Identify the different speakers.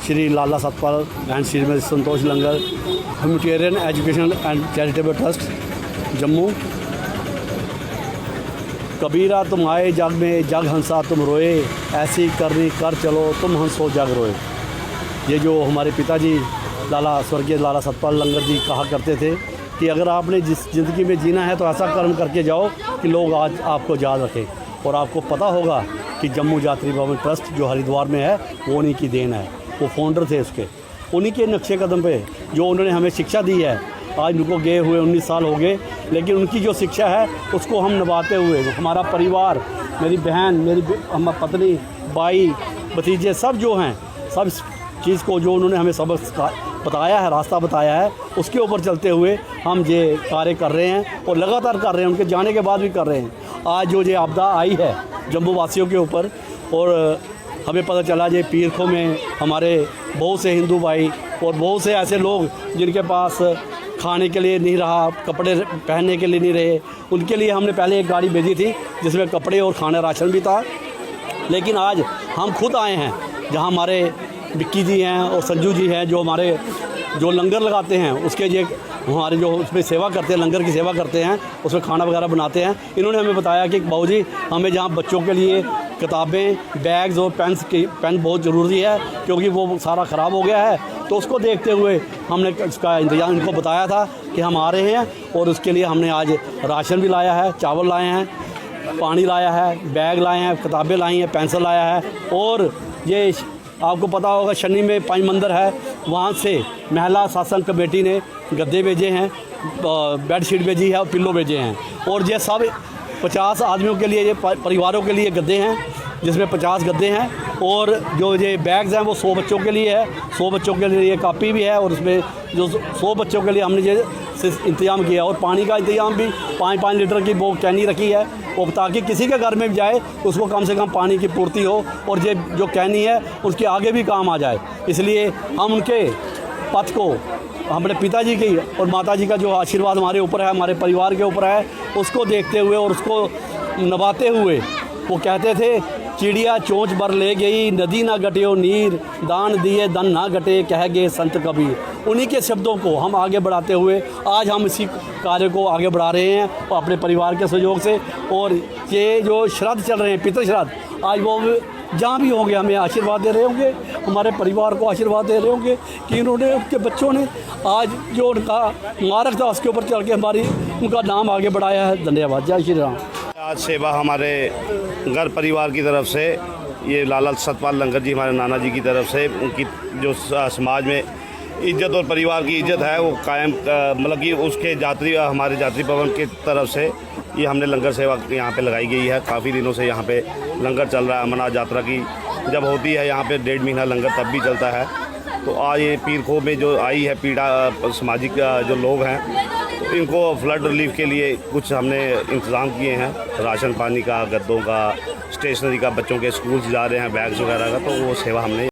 Speaker 1: Shri Lala Satpal and Shrimati Santosh Langar humanitarian educational and charitable trust Jammu. Kabira तुम आए जग में जग हंसा तुम रोए, ऐसी करनी कर चलो तुम हंसो जग रोए। ये जो हमारे पिताजी स्वर्गीय लाला सतपाल लंगर जी कहा करते थे कि अगर आपने जिस ज़िंदगी में जीना है तो ऐसा कर्म करके जाओ कि लोग आज आपको याद रखें। और आपको पता होगा कि जम्मू यात्री भवन ट्रस्ट जो हरिद्वार में है वो उन्हीं की देन है। वो फाउंडर थे उसके, उन्हीं के नक्शे कदम पे जो उन्होंने हमें शिक्षा दी है। आज उनको गए हुए 19 साल हो गए, लेकिन उनकी जो शिक्षा है उसको हम निभाते हुए, हमारा परिवार, मेरी बहन, मेरी पत्नी, भाई, भतीजे सब जो हैं, सब चीज़ को जो उन्होंने हमें सबक बताया है, रास्ता बताया है, उसके ऊपर चलते हुए हम ये कार्य कर रहे हैं और लगातार कर रहे हैं, उनके जाने के बाद भी कर रहे हैं। आज जो ये आपदा आई है जम्मू वासियों के ऊपर, और हमें पता चला ये पीरखों में हमारे बहुत से हिंदू भाई और बहुत से ऐसे लोग जिनके पास खाने के लिए नहीं रहा, कपड़े पहनने के लिए नहीं रहे, उनके लिए हमने पहले एक गाड़ी भेजी थी जिसमें कपड़े और खाना राशन भी था। लेकिन आज हम खुद आए हैं, जहां हमारे विक्की जी हैं और संजू जी हैं जो हमारे जो लंगर लगाते हैं, उसके ये हमारे जो उसमें सेवा करते हैं, लंगर की सेवा करते हैं, उसमें खाना वगैरह बनाते हैं। इन्होंने हमें बताया कि बाबूजी हमें जहाँ बच्चों के लिए किताबें, बैग्स और पेन बहुत ज़रूरी है क्योंकि वो सारा ख़राब हो गया है, तो उसको देखते हुए हमने इसका इंतज़ाम इनको बताया था कि हम आ रहे हैं। और उसके लिए हमने आज राशन भी लाया है, चावल लाए हैं, पानी लाया है, बैग लाए हैं, किताबें लाई हैं, पेंसिल लाया है। और ये आपको पता होगा शनि में 5 मंदिर है, वहाँ से महिला सत्संग कमेटी ने गद्दे भेजे हैं, बेडशीट भेजी है और पिल्लो भेजे हैं। और ये सब 50 आदमियों के लिए, ये परिवारों के लिए गद्दे हैं, जिसमें 50 गद्दे हैं। और जो ये बैग्स हैं वो 100 बच्चों के लिए है, 100 बच्चों के लिए ये कापी भी है। और उसमें जो 100 बच्चों के लिए हमने ये इंतज़ाम किया। और पानी का इंतज़ाम भी 5-5 लीटर की वो कैनी रखी है, और ताकि किसी के घर में भी जाए तो उसको कम से कम पानी की पूर्ति हो और ये जो कैनी है उसके आगे भी काम आ जाए। इसलिए हम उनके पथ को, अपने पिताजी की और माताजी का जो आशीर्वाद हमारे ऊपर है, हमारे परिवार के ऊपर है, उसको देखते हुए और उसको निभाते हुए, वो कहते थे चिड़िया चोंच भर ले गई, नदी ना घटियो नीर, दान दिए धन ना घटे, कह गए संत कबीर। उन्हीं के शब्दों को हम आगे बढ़ाते हुए आज हम इसी कार्य को आगे बढ़ा रहे हैं अपने परिवार के सहयोग से। और ये जो श्राद्ध चल रहे हैं, पितृ श्राद्ध, आज वो जहाँ भी होंगे हमें आशीर्वाद दे रहे होंगे, हमारे परिवार को आशीर्वाद दे रहे होंगे कि इन्होंने, उनके बच्चों ने आज जो उनका मार्ग था उसके ऊपर चल के उनका नाम आगे बढ़ाया है। धन्यवाद। जय श्री राम।
Speaker 2: आज सेवा हमारे घर परिवार की तरफ से, ये लाला सतपाल लंगर जी हमारे नाना जी की तरफ से, उनकी जो समाज में इज्जत और परिवार की इज्जत है वो कायम, मतलब कि उसके हमारे यात्री भवन की तरफ से ये हमने लंगर सेवा यहाँ पे लगाई गई है। काफ़ी दिनों से यहाँ पे लंगर चल रहा है। अमरनाथ यात्रा की जब होती है यहाँ पे 1.5 महीना लंगर तब भी चलता है। तो आज ये पीरखों में जो आई है पीड़ा, सामाजिक जो लोग हैं, तो इनको फ्लड रिलीफ के लिए कुछ हमने इंतज़ाम किए हैं, राशन पानी का, गद्दों का, स्टेशनरी का, बच्चों के स्कूल जा रहे हैं बैग्स वगैरह का, तो वो सेवा हमने